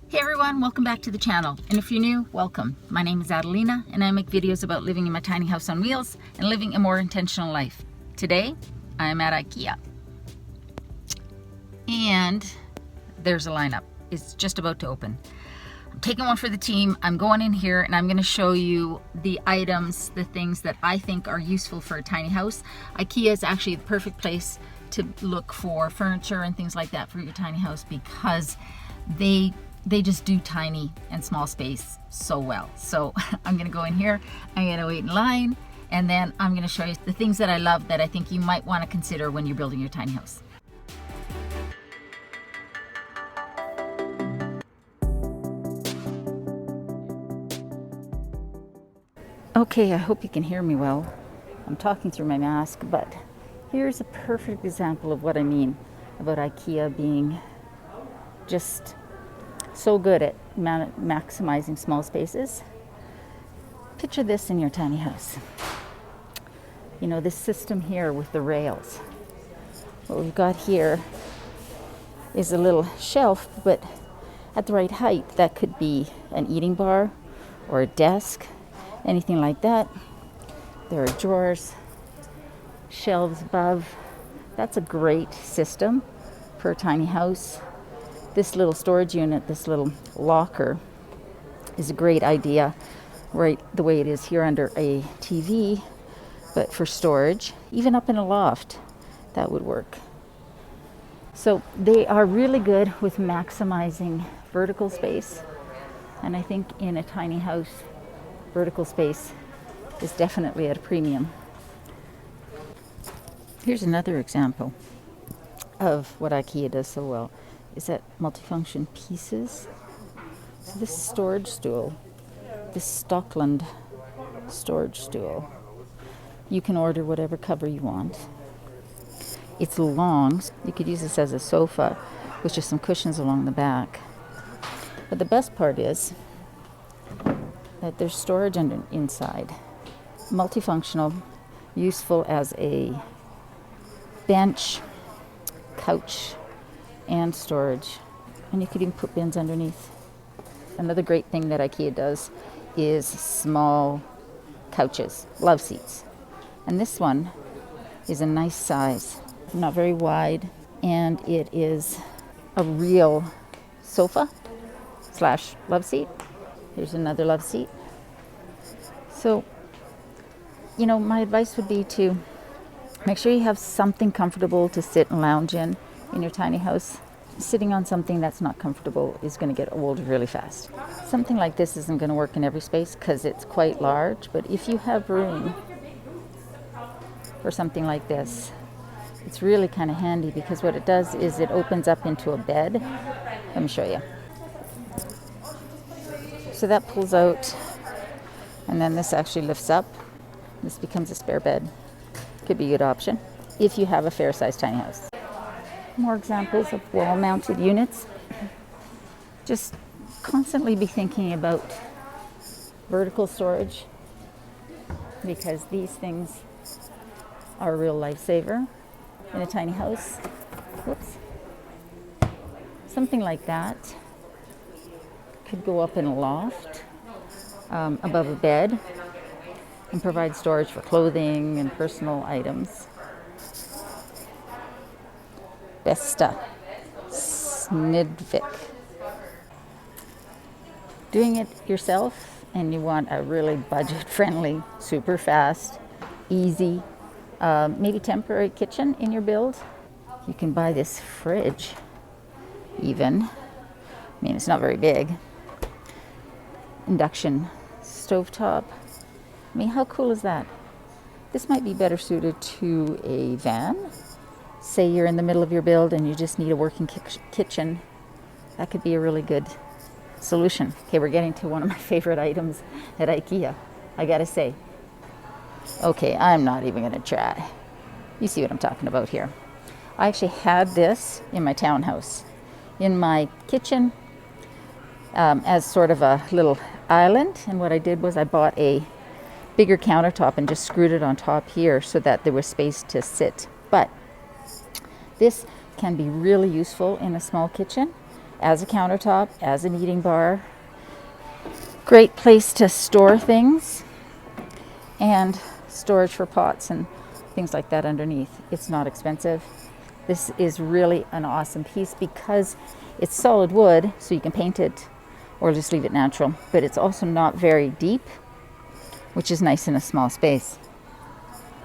Hey everyone, welcome back to the channel. And if you're new, welcome. My name is Adelina and I make videos about living in my tiny house on wheels and living a more intentional life. Today, I am at IKEA. And there's a lineup. It's just about to open. I'm taking one for the team. I'm going in here and I'm going to show you the items, the things that I think are useful for a tiny house. IKEA is actually the perfect place to look for furniture and things like that for your tiny house because they just do tiny and small space so well. So I'm gonna go in here, I'm gonna wait in line, and then I'm gonna show you the things that I love that I think you might wanna consider when you're building your tiny house. Okay, I hope you can hear me well. I'm talking through my mask, but here's a perfect example of what I mean about IKEA being just so good at maximizing small spaces. Picture this in your tiny house. You know, this system here with the rails. What we've got here is a little shelf, but at the right height. That could be an eating bar or a desk, anything like that. There are drawers, shelves above. That's a great system for a tiny house. This little storage unit, this little locker, is a great idea, right the way it is here under a TV, but for storage, even up in a loft, that would work. So they are really good with maximizing vertical space, and I think in a tiny house, vertical space is definitely at a premium. Here's another example of what IKEA does so well. Is that multifunction pieces. So this storage stool, this Stocksund storage stool, you can order whatever cover you want. It's long. You could use this as a sofa with just some cushions along the back. But the best part is that there's storage inside. Multifunctional, useful as a bench, couch, and storage, and you could even put bins underneath. Another great thing that IKEA does is small couches, love seats, and this one is a nice size, not very wide, and it is a real sofa slash love seat. Here's another love seat. So, you know, my advice would be to make sure you have something comfortable to sit and lounge in your tiny house. Sitting on something that's not comfortable is going to get old really fast. Something like this isn't going to work in every space because it's quite large, but if you have room for something like this, it's really kind of handy because what it does is it opens up into a bed. Let me show you. So that pulls out, and then this actually lifts up. This becomes a spare bed. Could be a good option if you have a fair-sized tiny house. More examples of wall-mounted units. Just constantly be thinking about vertical storage because these things are a real lifesaver in a tiny house. Whoops. Something like that could go up in a loft above a bed and provide storage for clothing and personal items. Beste, Sindvik. Doing it yourself and you want a really budget-friendly, super fast, easy, maybe temporary kitchen in your build, you can buy this fridge even. I mean, it's not very big. Induction stovetop. I mean, how cool is that? This might be better suited to a van. Say you're in the middle of your build and you just need a working kitchen. That could be a really good solution. Okay, we're getting to one of my favorite items at IKEA, I gotta say. Okay, I'm not even gonna try. You see what I'm talking about here. I actually had this in my townhouse, in my kitchen, as sort of a little island. And what I did was I bought a bigger countertop and just screwed it on top here so that there was space to sit. But this can be really useful in a small kitchen as a countertop, as an eating bar. Great place to store things, and storage for pots and things like that underneath. It's not expensive. This is really an awesome piece because it's solid wood, so you can paint it or just leave it natural, but it's also not very deep, which is nice in a small space.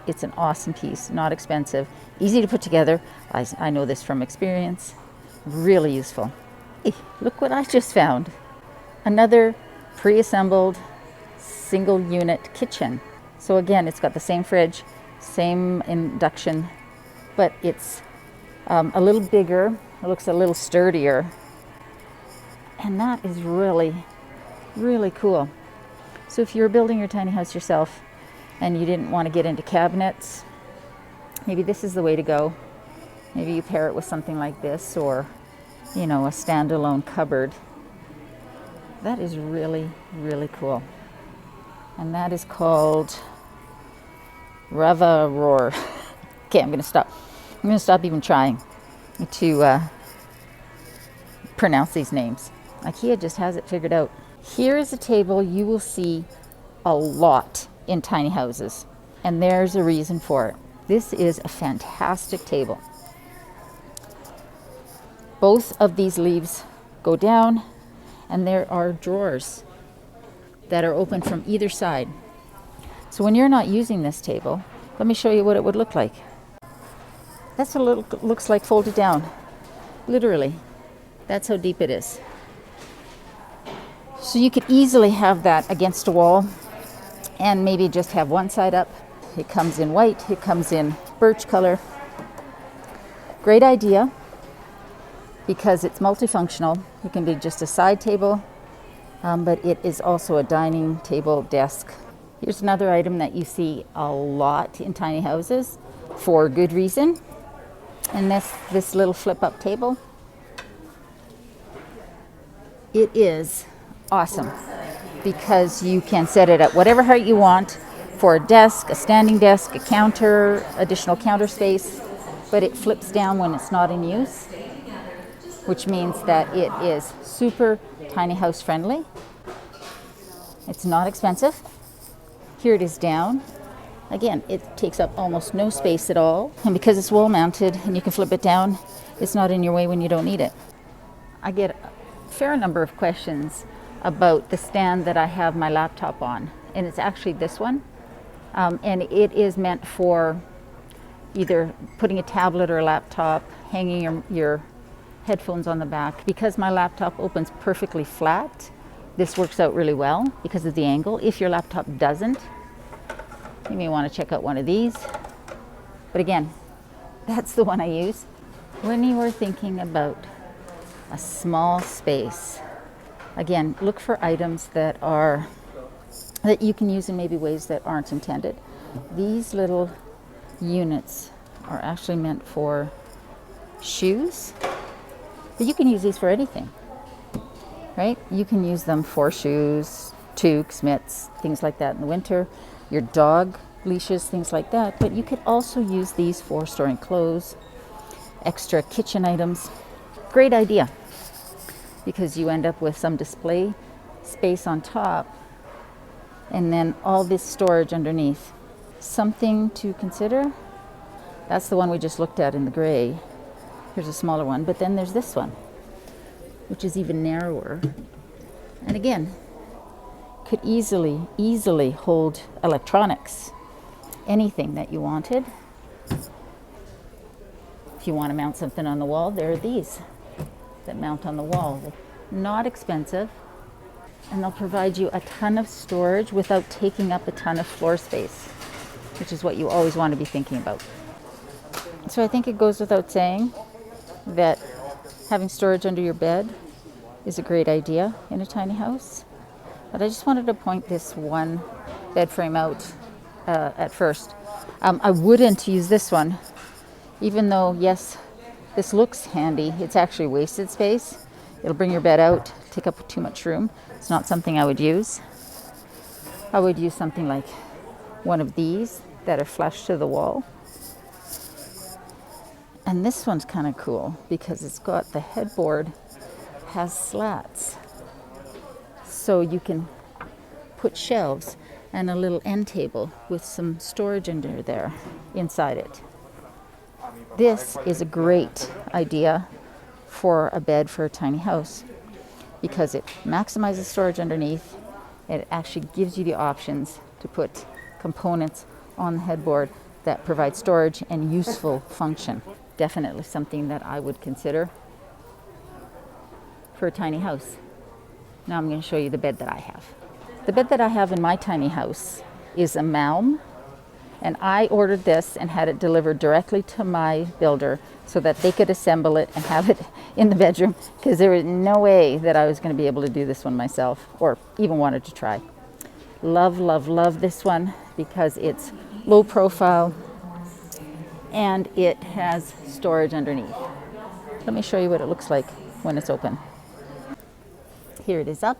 It's an awesome piece, not expensive, easy to put together. I know this from experience. Really useful. Hey, look what I just found. Another pre-assembled single unit kitchen. So again, it's got the same fridge, same induction, but it's a little bigger. It looks a little sturdier. And that is really, really cool. So if you're building your tiny house yourself and you didn't want to get into cabinets, maybe this is the way to go. Maybe you pair it with something like this, or, you know, a standalone cupboard. That is really, really cool. And that is called Ravaror. Okay, I'm going to stop. I'm going to stop even trying to pronounce these names. IKEA just has it figured out. Here is a table you will see a lot in tiny houses, and there's a reason for it. This is a fantastic table. Both of these leaves go down, and there are drawers that are open from either side. So when you're not using this table, let me show you what it would look like. That's what it looks like folded down. Literally. That's how deep it is. So you could easily have that against a wall and maybe just have one side up. It comes in white, it comes in birch color. Great idea because it's multifunctional. It can be just a side table, but it is also a dining table desk. Here's another item that you see a lot in tiny houses for good reason. And this little flip-up table. It is awesome because you can set it at whatever height you want for a desk, a standing desk, a counter, additional counter space, but it flips down when it's not in use, which means that it is super tiny house friendly. It's not expensive. Here it is down. Again, it takes up almost no space at all, and because it's wall mounted and you can flip it down, it's not in your way when you don't need it. I get a fair number of questions about the stand that I have my laptop on, and it's actually this one, and it is meant for either putting a tablet or a laptop, hanging your headphones on the back. Because my laptop opens perfectly flat, this works out really well because of the angle. If your laptop doesn't, you may want to check out one of these. But again, that's the one I use. When you are thinking about a small space, again, look for items that you can use in maybe ways that aren't intended. These little units are actually meant for shoes, but you can use these for anything, right? You can use them for shoes, toques, mitts, things like that in the winter, your dog leashes, things like that. But you could also use these for storing clothes, extra kitchen items. Great idea, because you end up with some display space on top and then all this storage underneath. Something to consider. That's the one we just looked at in the gray. Here's a smaller one, but then there's this one, which is even narrower. And again, could easily hold electronics, anything that you wanted. If you want to mount something on the wall, there are these that mount on the wall. Not expensive, and they'll provide you a ton of storage without taking up a ton of floor space, which is what you always want to be thinking about. So I think it goes without saying that having storage under your bed is a great idea in a tiny house. But I just wanted to point this one bed frame out at first. I wouldn't use this one, even though, yes, this looks handy. It's actually wasted space. It'll bring your bed out, take up too much room. It's not something I would use. I would use something like one of these that are flush to the wall. And this one's kind of cool because it's got the headboard has slats. So you can put shelves and a little end table with some storage under there inside it. This is a great idea for a bed for a tiny house because it maximizes storage underneath. It actually gives you the options to put components on the headboard that provide storage and useful function. Definitely something that I would consider for a tiny house. Now I'm going to show you the bed that I have. The bed that I have in my tiny house is a Malm, and I ordered this and had it delivered directly to my builder so that they could assemble it and have it in the bedroom, because there was no way that I was going to be able to do this one myself or even wanted to try. Love, love, love this one because it's low profile and it has storage underneath. Let me show you what it looks like when it's open. Here it is up.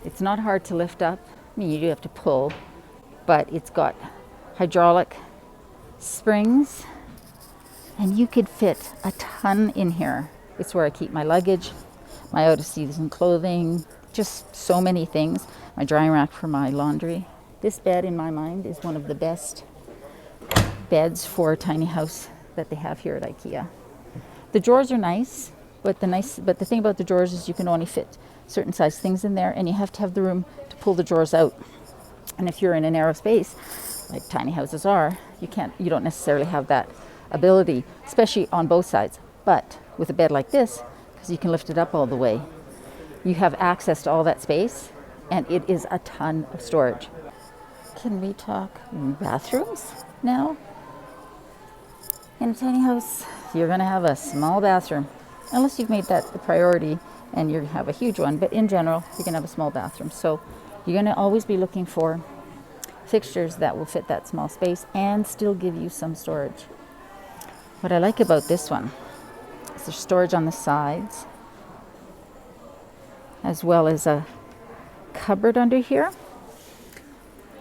It's not hard to lift up. I mean, you do have to pull, but it's got hydraulic springs and you could fit a ton in here. It's where I keep my luggage, my out of season clothing, just so many things. My drying rack for my laundry. This bed, in my mind, is one of the best beds for a tiny house that they have here at IKEA. The drawers are nice, but the thing about the drawers is you can only fit certain size things in there, and you have to have the room to pull the drawers out. And if you're in a narrow space, like tiny houses are, you don't necessarily have that ability, especially on both sides. But with a bed like this, because you can lift it up all the way, you have access to all that space, and it is a ton of storage. Can we talk bathrooms now? In a tiny house, you're going to have a small bathroom, unless you've made that the priority and you have a huge one. But in general, you're going to have a small bathroom. So you're going to always be looking for fixtures that will fit that small space and still give you some storage. What I like about this one is there's storage on the sides, as well as a cupboard under here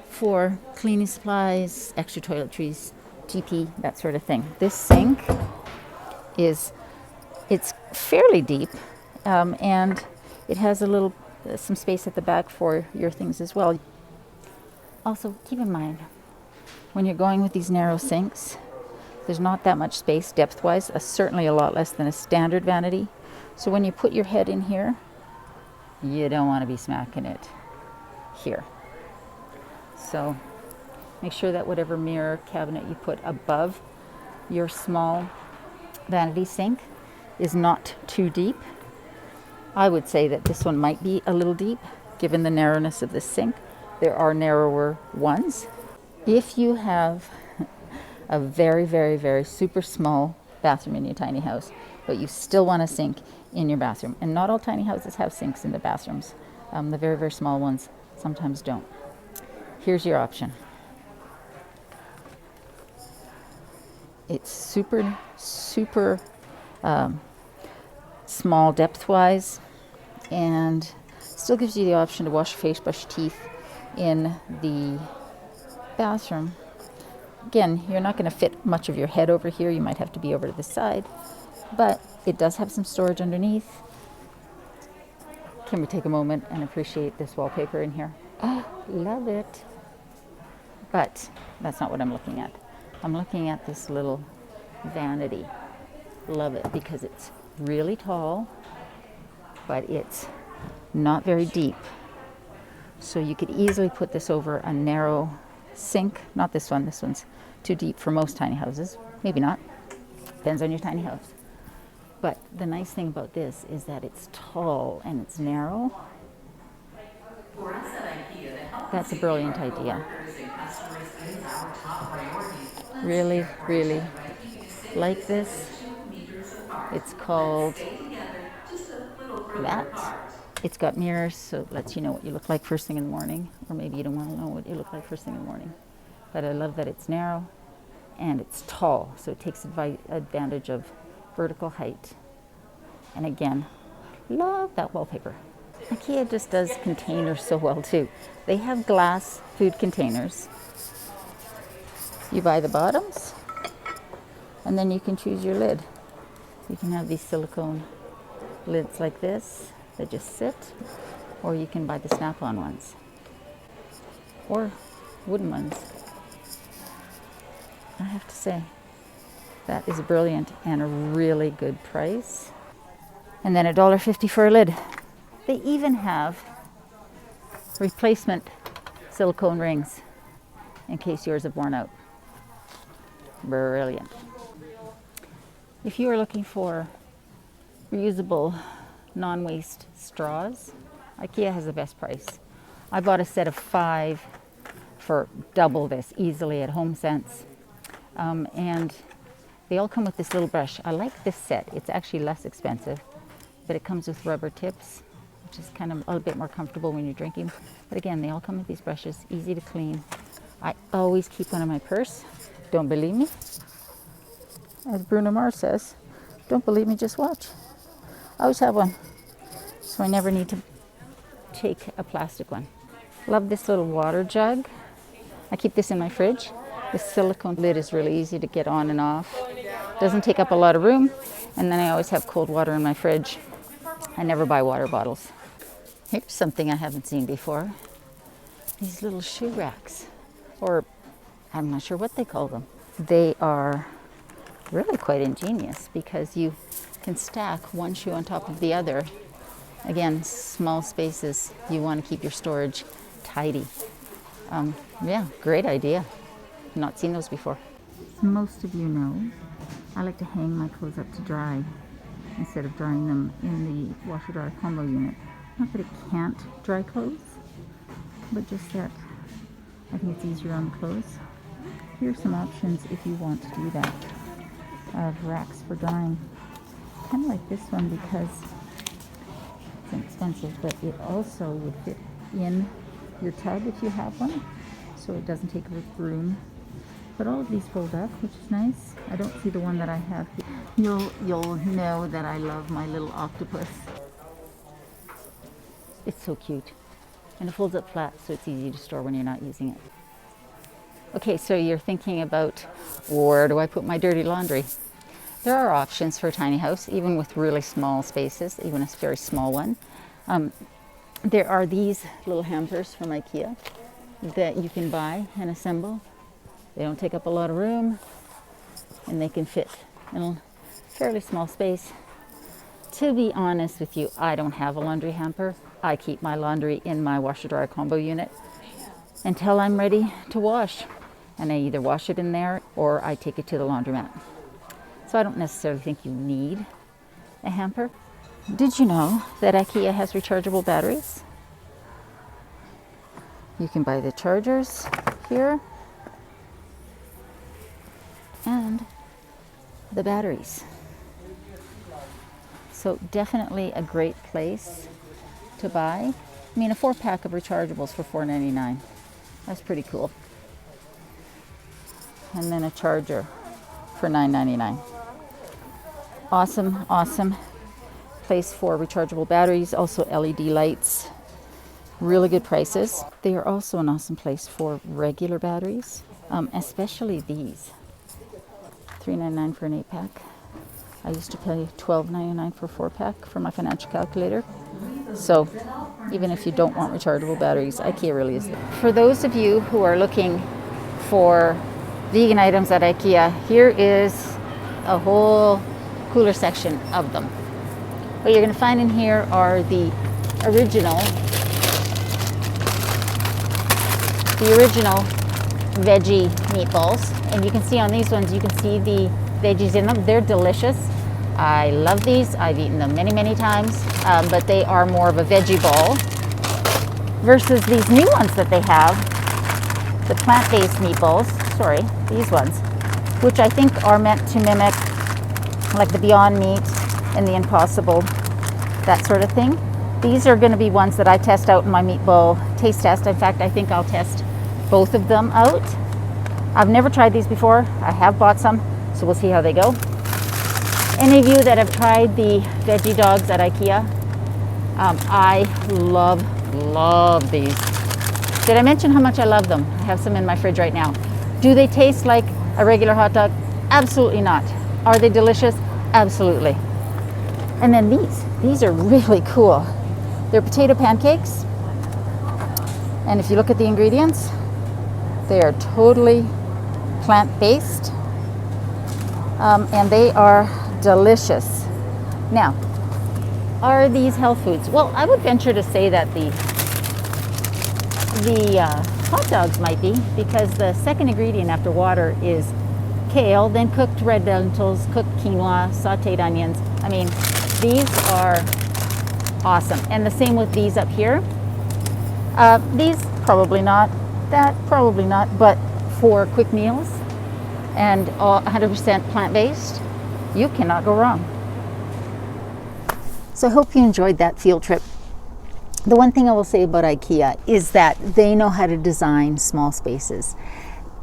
for cleaning supplies, extra toiletries, TP, that sort of thing. This sink it's fairly deep, and it has a little some space at the back for your things as well. Also, keep in mind, when you're going with these narrow sinks, there's not that much space depth-wise, certainly a lot less than a standard vanity. So when you put your head in here, you don't want to be smacking it here. So make sure that whatever mirror cabinet you put above your small vanity sink is not too deep. I would say that this one might be a little deep, given the narrowness of this sink. There are narrower ones. If you have a very, very, very super small bathroom in your tiny house, but you still want a sink in your bathroom, and not all tiny houses have sinks in the bathrooms. The very, very small ones sometimes don't. Here's your option. It's super, super small depth-wise, and still gives you the option to wash your face, brush your teeth in the bathroom. Again, you're not going to fit much of your head over here. You might have to be over to the side, but it does have some storage underneath. Can we take a moment and appreciate this wallpaper in here? Oh, love it. But that's not what I'm looking at. I'm looking at this little vanity. Love it because it's really tall, but it's not very deep. So you could easily put this over a narrow sink. Not this one. This one's too deep for most tiny houses. Maybe not. Depends on your tiny house. But the nice thing about this is that it's tall and it's narrow. That's a brilliant idea. Really, really like this. It's called that. It's got mirrors, so it lets you know what you look like first thing in the morning, or maybe you don't want to know what you look like first thing in the morning. But I love that it's narrow and it's tall, so it takes advantage of vertical height. And again, love that wallpaper. IKEA just does containers so well too. They have glass food containers. You buy the bottoms, and then you can choose your lid. You can have these silicone lids like this that just sit, or you can buy the snap-on ones, or wooden ones. I have to say, that is brilliant and a really good price. And then $1.50 for a lid. They even have replacement silicone rings in case yours have worn out. Brilliant. If you are looking for reusable non-waste straws, IKEA has the best price. I bought a set of 5 for double this easily at HomeSense. And they all come with this little brush. I like this set. It's actually less expensive, but it comes with rubber tips, which is kind of a little bit more comfortable when you're drinking. But again, they all come with these brushes, easy to clean. I always keep one in my purse. Don't believe me? As Bruno Mars says, don't believe me, just watch. I always have one, so I never need to take a plastic one. Love this little water jug. I keep this in my fridge. The silicone lid is really easy to get on and off. Doesn't take up a lot of room, and then I always have cold water in my fridge. I never buy water bottles. Here's something I haven't seen before. These little shoe racks, or I'm not sure what they call them. They are really quite ingenious because you can stack one shoe on top of the other. Again, small spaces. You want to keep your storage tidy. Yeah, great idea. Not seen those before. Most of you know I like to hang my clothes up to dry instead of drying them in the washer dryer combo unit. Not that it can't dry clothes, but just that I think it's easier on the clothes. Here's some options if you want to do that. Racks for drying. Kind of like this one because it's inexpensive, but it also would fit in your tub if you have one, so it doesn't take room. But all of these fold up, which is nice. I don't see the one that I have here. You'll know that I love my little octopus. It's so cute. And it folds up flat, so it's easy to store when you're not using it. Okay, so you're thinking about, where do I put my dirty laundry? There are options for a tiny house, even with really small spaces, even a very small one. There are these little hampers from IKEA that you can buy and assemble. They don't take up a lot of room, and they can fit in a fairly small space. To be honest with you, I don't have a laundry hamper. I keep my laundry in my washer dryer combo unit until I'm ready to wash. And I either wash it in there or I take it to the laundromat. So I don't necessarily think you need a hamper. Did you know that IKEA has rechargeable batteries? You can buy the chargers here and the batteries. So definitely a great place to buy. I mean, a 4-pack of rechargeables for $4.99. That's pretty cool. And then a charger for $9.99. Awesome, awesome place for rechargeable batteries, also LED lights. Really good prices. They are also an awesome place for regular batteries, especially these. $3.99 for an 8-pack. I used to pay $12.99 for a 4-pack for my financial calculator. So even if you don't want rechargeable batteries, IKEA really is. For those of you who are looking for vegan items at IKEA, here is a whole cooler section of them. What you're going to find in here are the original veggie meatballs. And you can see on these ones, you can see the veggies in them. They're delicious. I love these. I've eaten them many, many times, but they are more of a veggie ball versus these new ones that they have, the plant-based meatballs, sorry, these ones, which I think are meant to mimic like the Beyond Meat and the Impossible, that sort of thing. These are going to be ones that I test out in my meatball taste test. In fact, I think I'll test both of them out. I've never tried these before. I have bought some, so we'll see how they go. Any of you that have tried the veggie dogs at IKEA, I love these. Did I mention how much I love them? I have some in my fridge right now. Do they taste like a regular hot dog? Absolutely not. Are they delicious? Absolutely. And then these are really cool. They're potato pancakes. And if you look at the ingredients, they are totally plant-based. And they are delicious. Now, are these health foods? Well, I would venture to say that the hot dogs might be, because the second ingredient after water is kale, then cooked red lentils, cooked quinoa, sauteed onions. I mean, these are awesome. And the same with these up here. These probably not, that probably not, but for quick meals and 100% plant-based, you cannot go wrong. So I hope you enjoyed that field trip. The one thing I will say about IKEA is that they know how to design small spaces.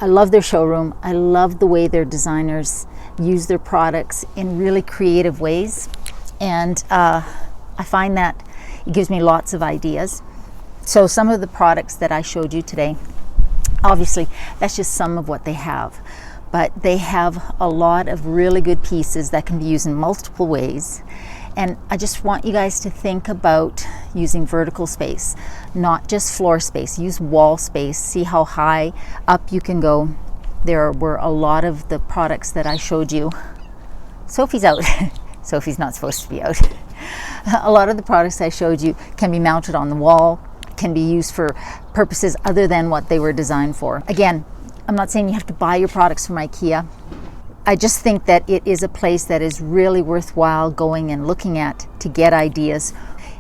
I love their showroom. I love the way their designers use their products in really creative ways. And I find that it gives me lots of ideas. So some of the products that I showed you today, obviously that's just some of what they have. But they have a lot of really good pieces that can be used in multiple ways. And I just want you guys to think about using vertical space, not just floor space. Use wall space. See how high up you can go. There were a lot of the products that I showed you. Sophie's out. Sophie's not supposed to be out. A lot of the products I showed you can be mounted on the wall, can be used for purposes other than what they were designed for. Again, I'm not saying you have to buy your products from IKEA. I just think that it is a place that is really worthwhile going and looking at to get ideas.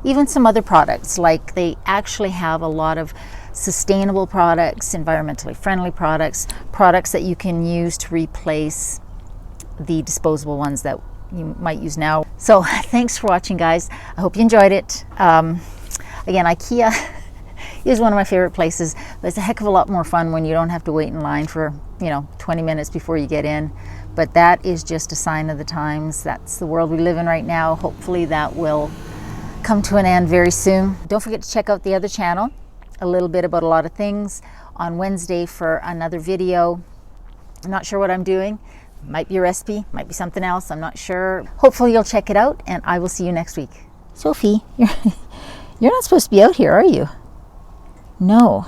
Even some other products, like they actually have a lot of sustainable products, environmentally friendly products, products that you can use to replace the disposable ones that you might use now. So thanks for watching, guys. I hope you enjoyed it. Again, IKEA is one of my favorite places, but it's a heck of a lot more fun when you don't have to wait in line for 20 minutes before you get in. But that is just a sign of the times. That's the world we live in right now. Hopefully that will come to an end very soon. Don't forget to check out the other channel, a little bit about a lot of things, on Wednesday for another video. I'm not sure what I'm doing. Might be a recipe, might be something else, I'm not sure. Hopefully you'll check it out, and I will see you next week. Sophie, you're not supposed to be out here, are you? No.